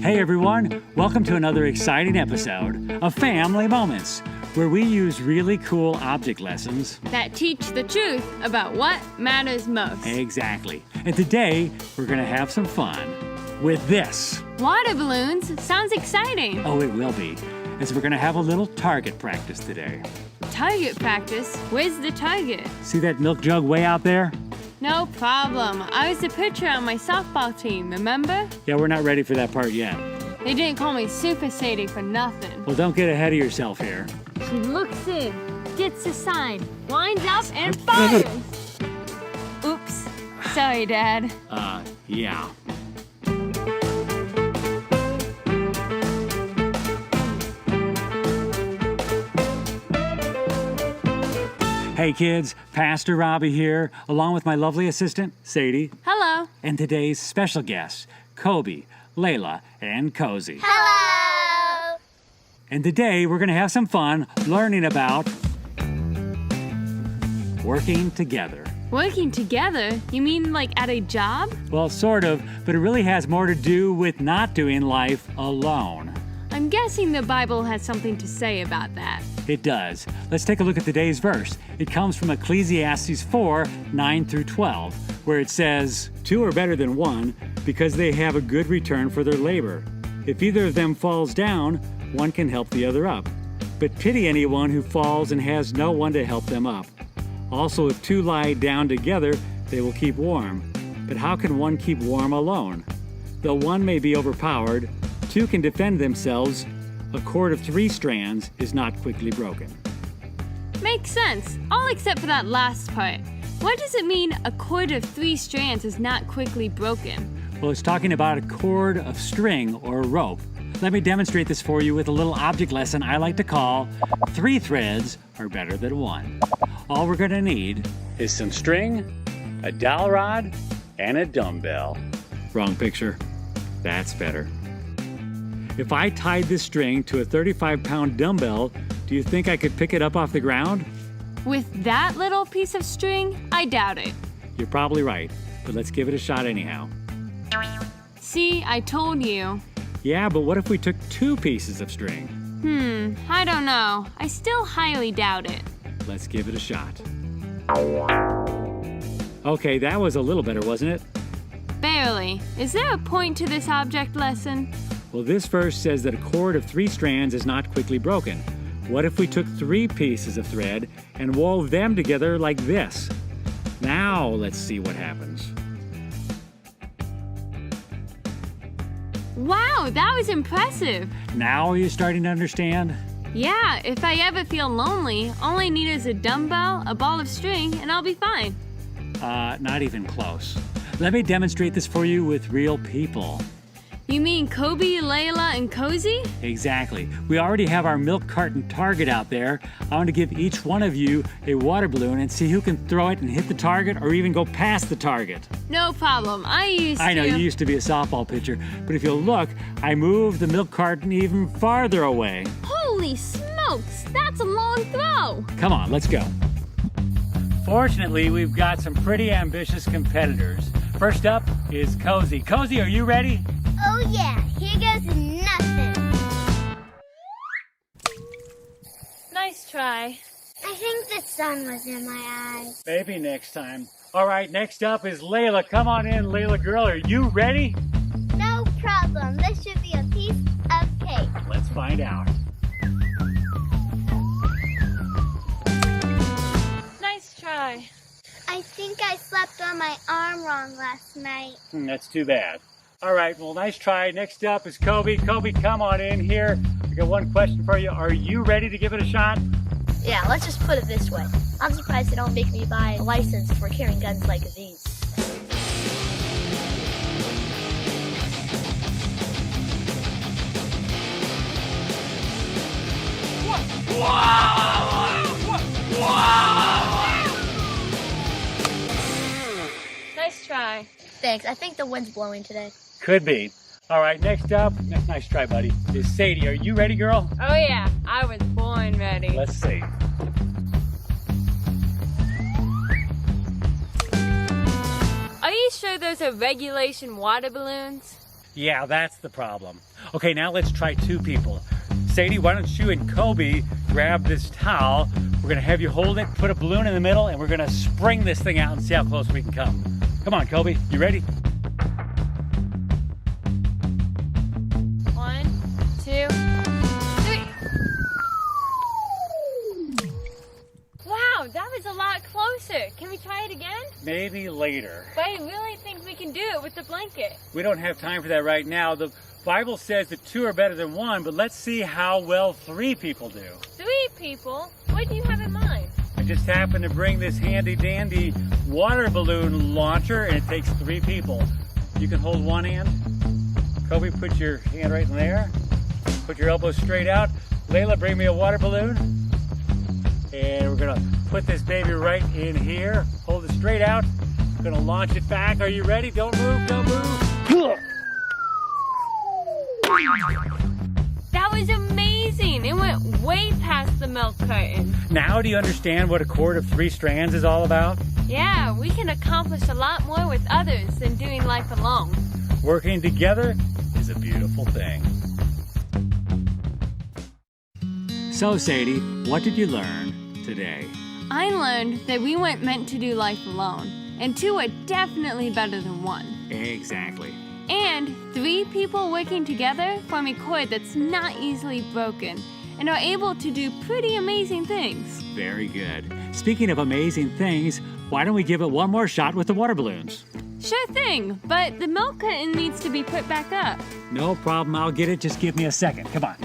Hey everyone, welcome to another exciting episode of Family Moments, where we use really cool object lessons that teach the truth about what matters most. Exactly. And today, we're going to have some fun with this. Water balloons sounds exciting. Oh, it will be, as we're going to have a little target practice today. Target practice? Where's the target? See that milk jug way out there? No problem. I was the pitcher on my softball team, remember? Yeah, we're not ready for that part yet. They didn't call me Super Sadie for nothing. Well, don't get ahead of yourself here. She looks in, gets a sign, winds up, and fires! Oops. Sorry, Dad. Yeah. Hey kids, Pastor Robbie here, along with my lovely assistant, Sadie. Hello. And today's special guests, Kobe, Layla, and Cozy. Hello! And today we're going to have some fun learning about working together. Working together? You mean like at a job? Well, sort of, but it really has more to do with not doing life alone. I'm guessing the Bible has something to say about that. It does. Let's take a look at today's verse. It comes from Ecclesiastes 4, 9 through 12, where it says, "Two are better than one, because they have a good return for their labor. If either of them falls down, one can help the other up. But pity anyone who falls and has no one to help them up. Also, if two lie down together, they will keep warm. But how can one keep warm alone? Though one may be overpowered, two can defend themselves. A cord of 3 strands is not quickly broken." Makes sense, all except for that last part. What does it mean a cord of 3 strands is not quickly broken? Well, it's talking about a cord of string or rope. Let me demonstrate this for you with a little object lesson I like to call 3 threads are better than 1. All we're going to need is some string, a dowel rod, and a dumbbell. Wrong picture. That's better. If I tied this string to a 35-pound dumbbell, do you think I could pick it up off the ground? With that little piece of string, I doubt it. You're probably right, but let's give it a shot anyhow. See, I told you. Yeah, but what if we took 2 pieces of string? I don't know. I still highly doubt it. Let's give it a shot. Okay, that was a little better, wasn't it? Barely. Is there a point to this object lesson? Well, this verse says that a cord of 3 strands is not quickly broken. What if we took 3 pieces of thread and wove them together like this? Now, let's see what happens. Wow, that was impressive. Now are you starting to understand? Yeah, if I ever feel lonely, all I need is a dumbbell, a ball of string, and I'll be fine. Not even close. Let me demonstrate this for you with real people. You mean Kobe, Layla, and Cozy? Exactly. We already have our milk carton target out there. I want to give each one of you a water balloon and see who can throw it and hit the target or even go past the target. No problem. I know you used to be a softball pitcher, but if you'll look, I moved the milk carton even farther away. Holy smokes, that's a long throw. Come on, let's go. Fortunately, we've got some pretty ambitious competitors. First up is Cozy. Cozy, are you ready? Oh yeah, here goes nothing. Nice try. I think the sun was in my eyes. Maybe next time. All right, next up is Layla. Come on in, Layla girl. Are you ready? No problem, this should be a piece of cake. Let's find out. Nice try. I think I slept on my arm wrong last night. That's too bad. All right, well, nice try. Next up is Kobe. Kobe, come on in here. I got one question for you. Are you ready to give it a shot? Yeah, let's just put it this way. I'm surprised they don't make me buy a license for carrying guns like these. Nice try. Thanks, I think the wind's blowing today. Could be. All right, next up, nice try, buddy, is Sadie. Are you ready, girl? Oh yeah, I was born ready. Let's see. Are you sure those are regulation water balloons? Yeah, that's the problem. Okay, now let's try 2 people. Sadie, why don't you and Kobe grab this towel? We're gonna have you hold it, put a balloon in the middle, and we're gonna spring this thing out and see how close we can come. Come on, Kobe, you ready? 1, 2, 3. Wow, that was a lot closer. Can we try it again? Maybe later. But I really think we can do it with the blanket. We don't have time for that right now. The Bible says that 2 are better than 1, but let's see how well 3 people do. 3 people? What do you have in mind? I just happened to bring this handy dandy water balloon launcher, and it takes 3 people. You can hold one hand. Kobe, put your hand right in there. Put your elbows straight out. Layla, bring me a water balloon. And we're gonna put this baby right in here. Hold it straight out. We're gonna launch it back. Are you ready? Don't move, don't move. That was amazing. It went way past the milk carton. Now do you understand what a cord of 3 strands is all about? Yeah, we can accomplish a lot more with others than doing life alone. Working together is a beautiful thing. So, Sadie, what did you learn today? I learned that we weren't meant to do life alone, and 2 are definitely better than 1. Exactly. And 3 people working together form a cord that's not easily broken and are able to do pretty amazing things. Very good. Speaking of amazing things, why don't we give it one more shot with the water balloons? Sure thing, but the milk carton needs to be put back up. No problem, I'll get it. Just give me a second. Come on.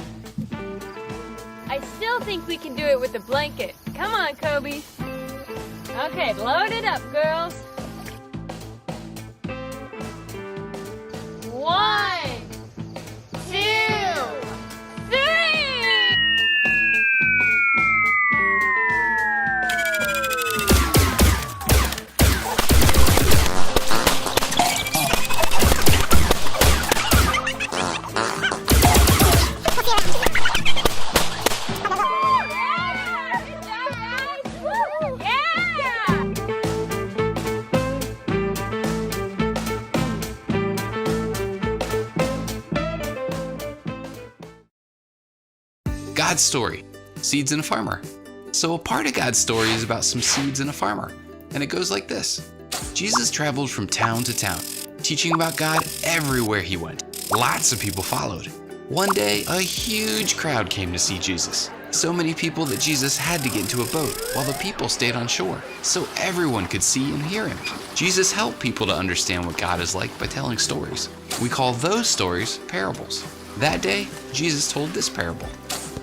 I still think we can do it with the blanket. Come on, Kobe. Okay, load it up, girls. 1, 2, 3! God's story, seeds and a farmer. So a part of God's story is about some seeds and a farmer, and it goes like this. Jesus traveled from town to town, teaching about God everywhere he went. Lots of people followed. One day, a huge crowd came to see Jesus. So many people that Jesus had to get into a boat while the people stayed on shore, so everyone could see and hear him. Jesus helped people to understand what God is like by telling stories. We call those stories parables. That day, Jesus told this parable.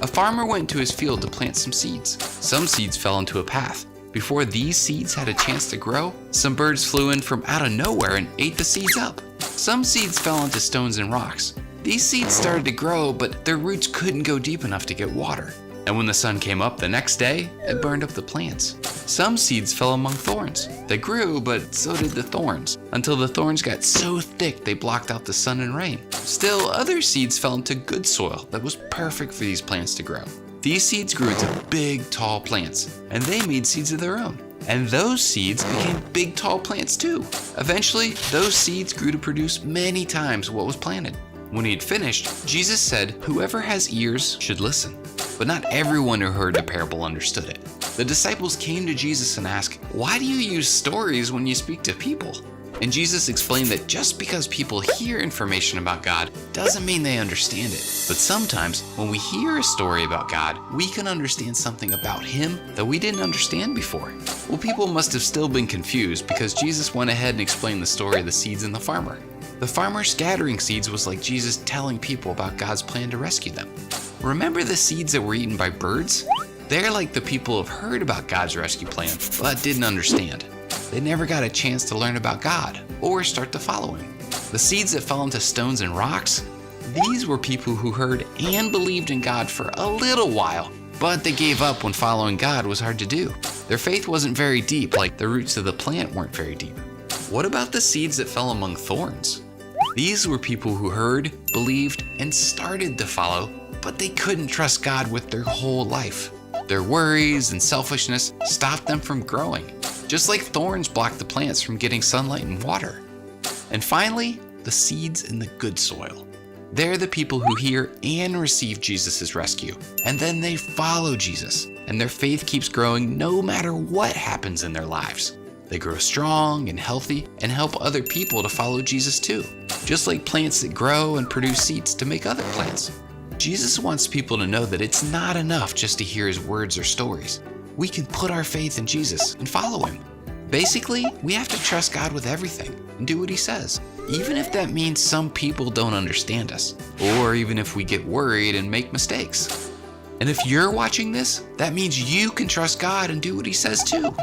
A farmer went to his field to plant some seeds. Some seeds fell into a path. Before these seeds had a chance to grow, some birds flew in from out of nowhere and ate the seeds up. Some seeds fell into stones and rocks. These seeds started to grow, but their roots couldn't go deep enough to get water. And when the sun came up the next day, it burned up the plants. Some seeds fell among thorns. They grew, but so did the thorns, until the thorns got so thick they blocked out the sun and rain. Still, other seeds fell into good soil that was perfect for these plants to grow. These seeds grew into big, tall plants, and they made seeds of their own. And those seeds became big, tall plants too. Eventually, those seeds grew to produce many times what was planted. When he had finished, Jesus said, "Whoever has ears should listen." But not everyone who heard the parable understood it. The disciples came to Jesus and asked, "Why do you use stories when you speak to people?" And Jesus explained that just because people hear information about God doesn't mean they understand it. But sometimes when we hear a story about God, we can understand something about him that we didn't understand before. Well, people must have still been confused because Jesus went ahead and explained the story of the seeds and the farmer. The farmer scattering seeds was like Jesus telling people about God's plan to rescue them. Remember the seeds that were eaten by birds? They're like the people who've heard about God's rescue plan, but didn't understand. They never got a chance to learn about God or start to follow him. The seeds that fell into stones and rocks, these were people who heard and believed in God for a little while, but they gave up when following God was hard to do. Their faith wasn't very deep, like the roots of the plant weren't very deep. What about the seeds that fell among thorns? These were people who heard, believed, and started to follow, but they couldn't trust God with their whole life. Their worries and selfishness stopped them from growing, just like thorns block the plants from getting sunlight and water. And finally, the seeds in the good soil. They're the people who hear and receive Jesus' rescue, and then they follow Jesus, and their faith keeps growing no matter what happens in their lives. They grow strong and healthy and help other people to follow Jesus too, just like plants that grow and produce seeds to make other plants. Jesus wants people to know that it's not enough just to hear his words or stories. We can put our faith in Jesus and follow him. Basically, we have to trust God with everything and do what he says, even if that means some people don't understand us, or even if we get worried and make mistakes. And if you're watching this, that means you can trust God and do what he says too.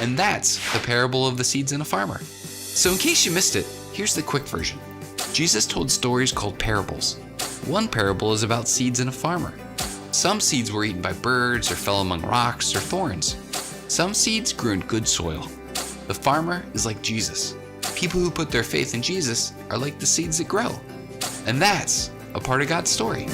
And that's the parable of the seeds and a farmer. So in case you missed it, here's the quick version. Jesus told stories called parables. One parable is about seeds and a farmer. Some seeds were eaten by birds or fell among rocks or thorns. Some seeds grew in good soil. The farmer is like Jesus. People who put their faith in Jesus are like the seeds that grow. And that's a part of God's story.